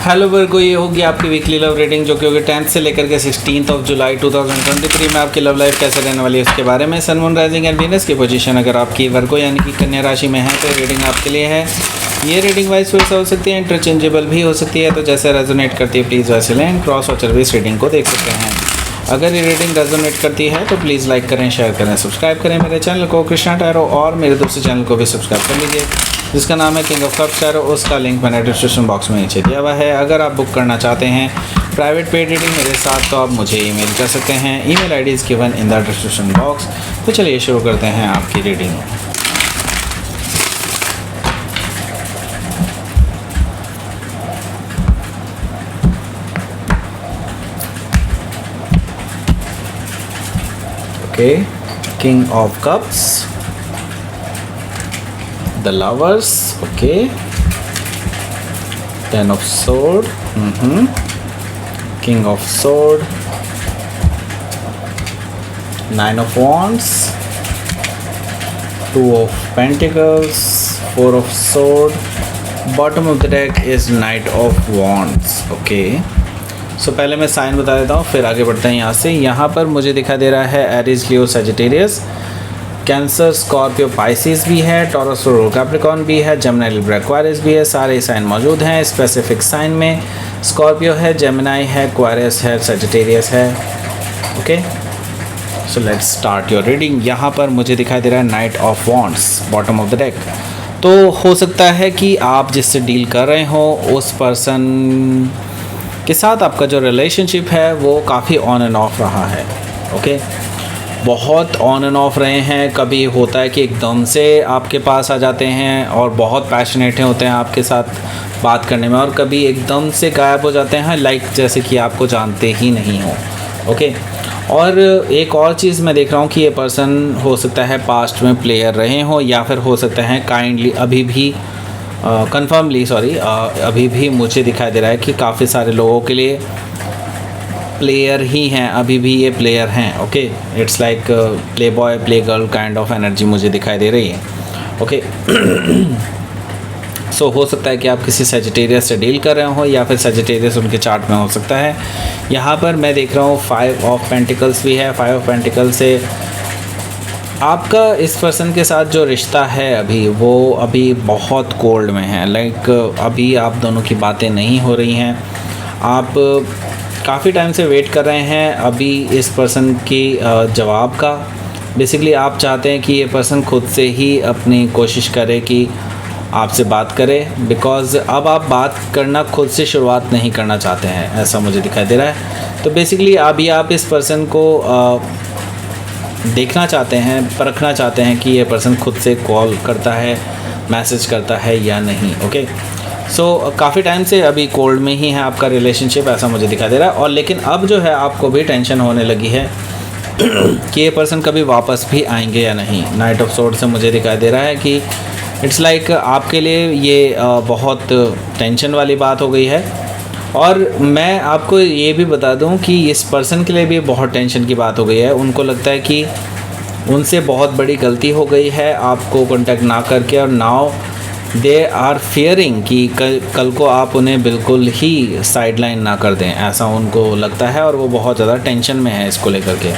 Hello वर्गो, ये होगी आपकी वीकली लव रीडिंग जो कि होगी 10th से लेकर के 16 जुलाई 2023 में आपकी लव लाइफ कैसे रहने वाली है उसके बारे में। Sun moon rising and Venus की पोजीशन अगर आपकी वर्गो यानी कि कन्या राशि में है तो रीडिंग आपके लिए है। ये रीडिंग वाइस वर्सा हो सकती है, इंटरचेंजेबल भी हो सकती है, तो जैसे रेजोनेट करती है प्लीज़ वैसे लें। क्रॉस वाचर भी इस रीडिंग को देख सकते हैं। अगर ये रीडिंग रेजोनेट करती है तो प्लीज़ लाइक करें, शेयर करें, सब्सक्राइब करें मेरे चैनल को कृष्णा टैरो, और मेरे दूसरे चैनल को भी सब्सक्राइब कर लीजिए जिसका नाम है किंग ऑफ कप्स टैरो। उसका लिंक मैंने डिस्क्रिप्शन बॉक्स में नीचे दिया हुआ है। अगर आप बुक करना चाहते हैं प्राइवेट पेड रीडिंग मेरे साथ तो आप मुझे ईमेल कर सकते हैं। Email ID is given in the description box. तो चलिए शुरू करते हैं आपकी reading. Okay, king of cups, the lovers, okay, ten of sword, king of sword, nine of wands, two of pentacles, four of sword, bottom of the deck is knight of wands, okay। सो पहले मैं sign बता देता हूँ फिर आगे बढ़ते हैं यहाँ से। यहाँ पर मुझे दिखा दे रहा है एरीज, लियो, सजिटेरियस, कैंसर, स्कॉर्पियो, पाइसिस भी है, टॉरस, कैप्रिकॉर्न भी है, जेमिनी, लिब्रा, एक्वारियस भी है। सारे साइन मौजूद हैं। स्पेसिफिक साइन में स्कॉर्पियो है, जेमिनी है, एक्वारियस है, सजिटेरियस है। Okay, so let's start your reading. यहाँ पर मुझे दिखाई दे रहा है night of wands bottom of the deck. तो हो सकता है कि आप जिससे डील कर रहे हो उस पर्सन के साथ आपका जो रिलेशनशिप है वो काफ़ी ऑन एंड ऑफ रहा है। ओके, बहुत ऑन एंड ऑफ रहे हैं। कभी होता है कि एकदम से आपके पास आ जाते हैं और बहुत पैशनेट होते हैं आपके साथ बात करने में, और कभी एकदम से गायब हो जाते हैं लाइक जैसे कि आपको जानते ही नहीं हो। ओके, और एक और चीज़ मैं देख रहा हूँ कि ये पर्सन हो सकता है पास्ट में प्लेयर रहे हो, या फिर हो सकता है काइंडली अभी भी अभी भी मुझे दिखाई दे रहा है कि काफ़ी सारे लोगों के लिए प्लेयर ही हैं, अभी भी ये प्लेयर हैं। Okay, it's like play boy play girl kind of energy मुझे दिखाई दे रही है। ओके, सो हो सकता है कि आप किसी सजिटेरियस से डील कर रहे हो या फिर सजिटेरियस उनके चार्ट में हो सकता है। यहाँ पर मैं देख रहा हूँ 5 ऑफ पेंटिकल्स भी है। 5 ऑफ पेंटिकल से आपका इस पर्सन के साथ जो रिश्ता है अभी बहुत कोल्ड में है। लाइक अभी आप दोनों की बातें नहीं हो रही हैं। आप काफ़ी टाइम से वेट कर रहे हैं अभी इस पर्सन की जवाब का। बेसिकली आप चाहते हैं कि ये पर्सन खुद से ही अपनी कोशिश करे कि आपसे बात करे, बिकॉज़ अब आप बात करना खुद से शुरुआत नहीं करना चाहते हैं, ऐसा मुझे दिखाई दे रहा है। तो बेसिकली अभी आप इस पर्सन को देखना चाहते हैं, परखना चाहते हैं कि ये पर्सन खुद से कॉल करता है, मैसेज करता है या नहीं। ओके, सो काफ़ी टाइम से अभी कोल्ड में ही है आपका रिलेशनशिप, ऐसा मुझे दिखाई दे रहा है। और लेकिन अब जो है आपको भी टेंशन होने लगी है कि ये पर्सन कभी वापस भी आएंगे या नहीं। नाइट ऑफ सोर्ड से मुझे दिखाई दे रहा है कि इट्स लाइक आपके लिए ये बहुत टेंशन वाली बात हो गई है। और मैं आपको ये भी बता दूं कि इस पर्सन के लिए भी बहुत टेंशन की बात हो गई है। उनको लगता है कि उनसे बहुत बड़ी गलती हो गई है आपको कांटेक्ट ना करके, और नाउ दे आर फियरिंग कि कल को आप उन्हें बिल्कुल ही साइडलाइन ना कर दें, ऐसा उनको लगता है और वो बहुत ज़्यादा टेंशन में है इसको लेकर के।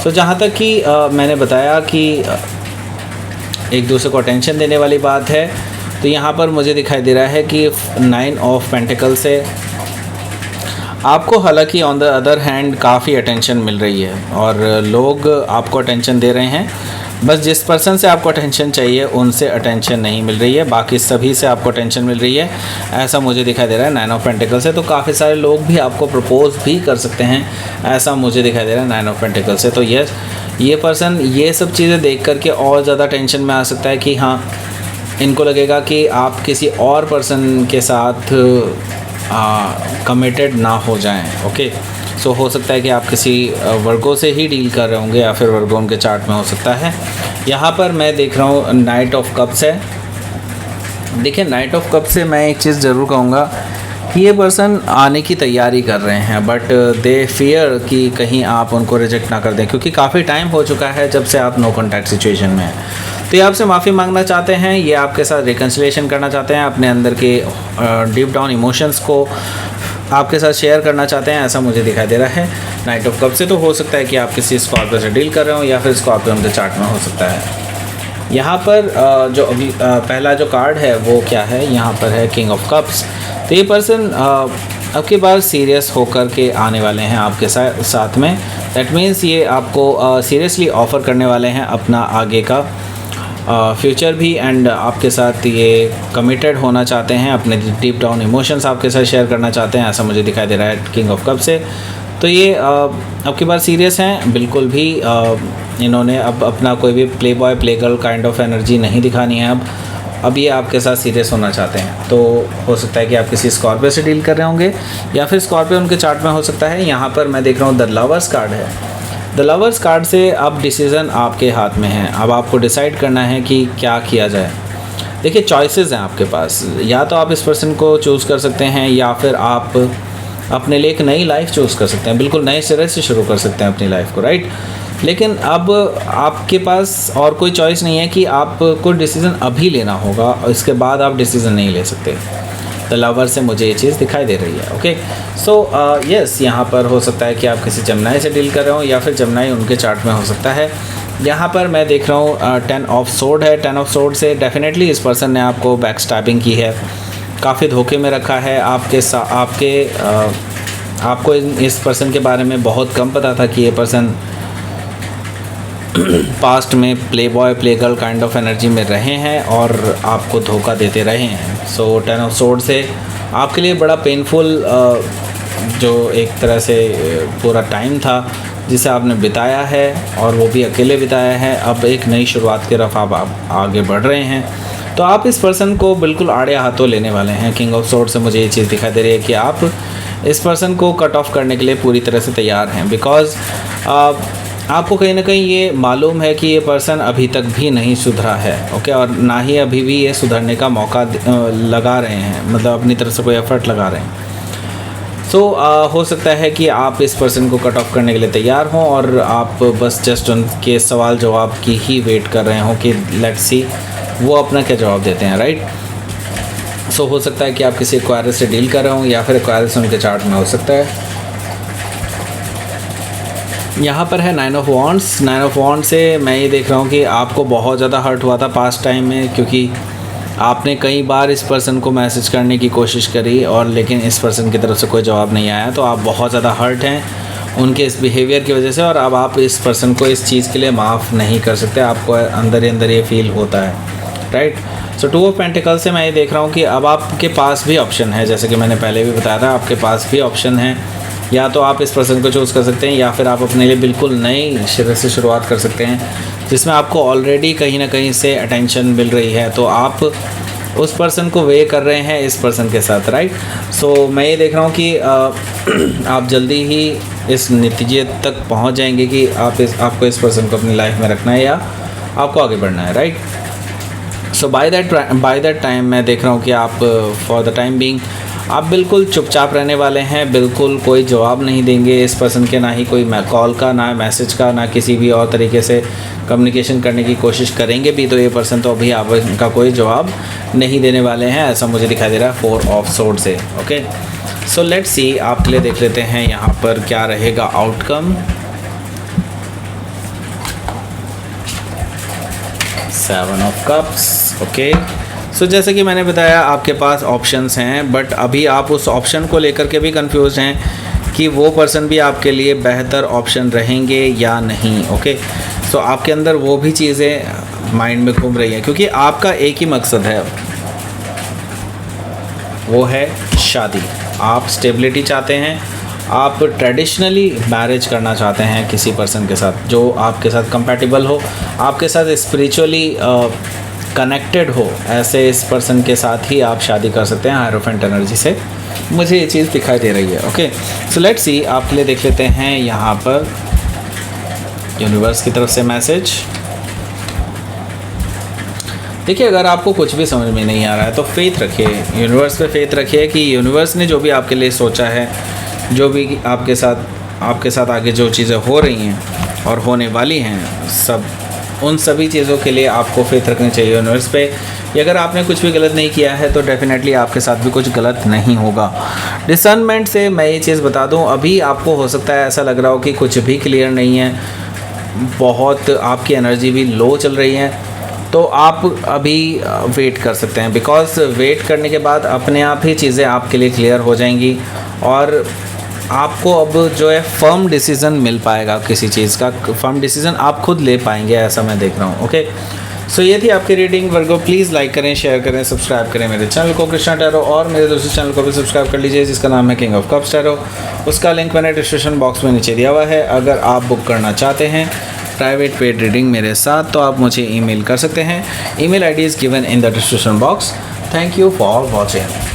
तो जहाँ तक कि मैंने बताया कि एक दूसरे को टेंशन देने वाली बात है, तो यहाँ पर मुझे दिखाई दे रहा है कि 9 ऑफ पेंटिकल से आपको हालांकि ऑन द अदर हैंड काफ़ी अटेंशन मिल रही है और लोग आपको अटेंशन दे रहे हैं। बस जिस पर्सन से आपको अटेंशन चाहिए उनसे अटेंशन नहीं मिल रही है, बाकी सभी से आपको अटेंशन मिल रही है, ऐसा मुझे दिखाई दे रहा है 9 ऑफ पेंटिकल से। तो काफ़ी सारे लोग भी आपको प्रपोज भी कर सकते हैं, ऐसा मुझे दिखाई दे रहा है 9 ऑफ पेंटिकल से। तो यस, ये पर्सन ये सब चीज़ें देख करके और ज़्यादा टेंशन में आ सकता है कि हाँ, इनको लगेगा कि आप किसी और पर्सन के साथ कमिटेड ना हो जाएं। ओके, सो हो सकता है कि आप किसी वर्गो से ही डील कर रहे होंगे या फिर वर्गो उनके चार्ट में हो सकता है। यहाँ पर मैं देख रहा हूँ नाइट ऑफ कप्स है। देखिए, नाइट ऑफ कप्स से मैं एक चीज़ ज़रूर कहूँगा कि ये पर्सन आने की तैयारी कर रहे हैं, बट दे फियर कि कहीं आप उनको रिजेक्ट ना कर दें, क्योंकि काफ़ी टाइम हो चुका है जब से आप नो कॉन्टैक्ट सिचुएशन में हैं। तो ये आपसे माफ़ी मांगना चाहते हैं, ये आपके साथ रिकन्सिलिएशन करना चाहते हैं, अपने अंदर के डीप डाउन इमोशंस को आपके साथ शेयर करना चाहते हैं, ऐसा मुझे दिखाई दे रहा है नाइट ऑफ कप से। तो हो सकता है कि आप किसी स्कॉर्पियो से डील कर रहे हो या फिर स्कॉर्पियो उनके चार्ट में हो सकता है। यहाँ पर जो अभी पहला जो कार्ड है वो क्या है, यहाँ पर है किंग ऑफ कप्स। तो ये पर्सन अब की बार सीरियस होकर के आने वाले हैं आपके साथ में। दैट मीन्स ये आपको सीरियसली ऑफ़र करने वाले हैं अपना आगे का फ्यूचर भी, एंड आपके साथ ये कमिटेड होना चाहते हैं, अपने डीप डाउन इमोशंस आपके साथ शेयर करना चाहते हैं, ऐसा मुझे दिखाई दे रहा है किंग ऑफ कप से। तो ये अब की बार सीरियस हैं, बिल्कुल भी इन्होंने अब अपना कोई भी play boy play girl kind of energy नहीं दिखानी है। अब ये आपके साथ सीरियस होना चाहते हैं। तो हो सकता है कि आप किसी स्कॉर्पियो से डील कर रहे होंगे या फिर स्कॉर्पियो उनके चार्ट में हो सकता है। यहाँ पर मैं देख रहा हूँ द लवर्स कार्ड है। द लवर्स कार्ड से अब डिसीज़न आपके हाथ में है। अब आपको डिसाइड करना है कि क्या किया जाए। देखिए चॉइसेस हैं आपके पास, या तो आप इस पर्सन को चूज़ कर सकते हैं या फिर आप अपने लिए एक नई लाइफ चूज़ कर सकते हैं, बिल्कुल नए सिरे से शुरू कर सकते हैं अपनी लाइफ को, राइट। लेकिन अब आपके पास और कोई चॉइस नहीं है कि आपको डिसीज़न अभी लेना होगा और इसके बाद आप डिसीज़न नहीं ले सकते। द लवर से मुझे ये चीज़ दिखाई दे रही है। ओके, सो यस, यहाँ पर हो सकता है कि आप किसी जमनाई से डील कर रहे हो या फिर जमनाई उनके चार्ट में हो सकता है। यहाँ पर मैं देख रहा हूँ 10 ऑफ सोर्ड है। 10 ऑफ सोर्ड से डेफिनेटली इस पर्सन ने आपको बैक स्टैबिंग की है, काफ़ी धोखे में रखा है आपको इस पर्सन के बारे में बहुत कम पता था कि ये पर्सन पास्ट में play boy play girl kind of energy में रहे हैं और आपको धोखा देते रहे हैं। सो 10 ऑफ सोर्ड से आपके लिए बड़ा पेनफुल जो एक तरह से पूरा टाइम था जिसे आपने बिताया है, और वो भी अकेले बिताया है। अब एक नई शुरुआत की तरफ आप आगे बढ़ रहे हैं। तो आप इस पर्सन को बिल्कुल आड़े हाथों लेने वाले हैं। किंग ऑफ सोर्ड से मुझे ये चीज़ दिखाई दे रही है कि आप इस पर्सन को कट ऑफ करने के लिए पूरी तरह से तैयार हैं, बिकॉज़ आपको कहीं ना कहीं ये मालूम है कि ये पर्सन अभी तक भी नहीं सुधरा है। ओके, और ना ही अभी भी ये सुधरने का मौका लगा रहे हैं, मतलब अपनी तरफ से कोई एफर्ट लगा रहे हैं। सो हो सकता है कि आप इस पर्सन को कट ऑफ करने के लिए तैयार हों और आप बस जस्ट उनके सवाल जवाब की ही वेट कर रहे हों कि लेट्स सी वो अपना क्या जवाब देते हैं, राइट। सो हो सकता है कि आप किसी एक्वायरर से डील कर रहे हों या फिर एक्वायरर से उनके चार्ट में हो सकता है। यहाँ पर है 9 ऑफ वॉन्ड्स। 9 ऑफ वॉन्ड से मैं ये देख रहा हूँ कि आपको बहुत ज़्यादा हर्ट हुआ था पास्ट टाइम में, क्योंकि आपने कई बार इस पर्सन को मैसेज करने की कोशिश करी और लेकिन इस पर्सन की तरफ से कोई जवाब नहीं आया। तो आप बहुत ज़्यादा हर्ट हैं उनके इस बिहेवियर की वजह से, और अब आप इस पर्सन को इस चीज़ के लिए माफ़ नहीं कर सकते। आपको अंदर ही अंदर ये फील होता है, राइट। सो 2 ऑफ पेंटिकल से मैं ये देख रहा हूँ कि अब आपके पास भी ऑप्शन है, जैसे कि मैंने पहले भी बताया था, आपके पास भी ऑप्शन है। या तो आप इस पर्सन को चूज़ कर सकते हैं या फिर आप अपने लिए बिल्कुल नई सिरे से शुरुआत कर सकते हैं, जिसमें आपको ऑलरेडी कहीं ना कहीं से अटेंशन मिल रही है। तो आप उस पर्सन को वे कर रहे हैं इस पर्सन के साथ, राइट। सो मैं ये देख रहा हूँ कि आप जल्दी ही इस नतीजे तक पहुँच जाएंगे कि आपको इस पर्सन को अपनी लाइफ में रखना है या आपको आगे बढ़ना है, right. So by that time मैं देख रहा हूँ कि आप फॉर द टाइम बीइंग आप बिल्कुल चुपचाप रहने वाले हैं, बिल्कुल कोई जवाब नहीं देंगे इस पर्सन के, ना ही कोई कॉल का, ना मैसेज का, ना किसी भी और तरीके से कम्युनिकेशन करने की कोशिश करेंगे भी तो ये पर्सन तो अभी आप इनका कोई जवाब नहीं देने वाले हैं, ऐसा मुझे दिखाई दे रहा है 4 ऑफ सोर्ड से। ओके, सो लेट्स सी, आपके लिए देख लेते हैं यहाँ पर क्या रहेगा आउटकम। 7 of cups. ओके, सो जैसे कि मैंने बताया आपके पास ऑप्शंस हैं, बट अभी आप उस ऑप्शन को लेकर के भी कंफ्यूज हैं कि वो पर्सन भी आपके लिए बेहतर ऑप्शन रहेंगे या नहीं। ओके, सो आपके अंदर वो भी चीज़ें माइंड में घूम रही हैं, क्योंकि आपका एक ही मकसद है, वो है शादी। आप स्टेबिलिटी चाहते हैं, आप ट्रेडिशनली मैरिज करना चाहते हैं किसी पर्सन के साथ जो आपके साथ कंपैटिबल हो, आपके साथ स्पिरिचुअली कनेक्टेड हो, ऐसे इस पर्सन के साथ ही आप शादी कर सकते हैं हायरोफेंट एनर्जी से। मुझे ये चीज़ दिखाई दे रही है। ओके, सो लेट्स सी, आपके लिए देख लेते हैं यहाँ पर यूनिवर्स की तरफ से मैसेज। देखिए, अगर आपको कुछ भी समझ में नहीं आ रहा है तो फेथ रखिए, यूनिवर्स पे फेथ रखिए कि यूनिवर्स ने जो भी आपके लिए सोचा है, जो भी आपके साथ आगे जो चीज़ें हो रही हैं और होने वाली हैं, सब उन सभी चीज़ों के लिए आपको फेथ रखनी चाहिए यूनिवर्स पे। अगर आपने कुछ भी गलत नहीं किया है तो डेफिनेटली आपके साथ भी कुछ गलत नहीं होगा। डिसर्नमेंट से मैं ये चीज़ बता दूं, अभी आपको हो सकता है ऐसा लग रहा हो कि कुछ भी क्लियर नहीं है, बहुत आपकी एनर्जी भी लो चल रही है, तो आप अभी वेट कर सकते हैं, बिकॉज़ वेट करने के बाद अपने आप ही चीज़ें आपके लिए क्लियर हो जाएंगी और आपको अब जो है फर्म डिसीज़न मिल पाएगा। किसी चीज़ का फर्म डिसीज़न आप खुद ले पाएंगे, ऐसा मैं देख रहा हूँ। ओके, सो ये थी आपकी रीडिंग वर्गो। प्लीज़ लाइक करें, शेयर करें, सब्सक्राइब करें मेरे चैनल को कृष्णा टैरो, और मेरे दूसरे चैनल को भी सब्सक्राइब कर लीजिए जिसका नाम है किंग ऑफ कप्स टैरो। उसका लिंक मैंने डिस्क्रिप्शन बॉक्स में नीचे दिया हुआ है। अगर आप बुक करना चाहते हैं प्राइवेट पेड रीडिंग मेरे साथ तो आप मुझे ईमेल कर सकते हैं। Email ID is given in the description box. Thank you for watching.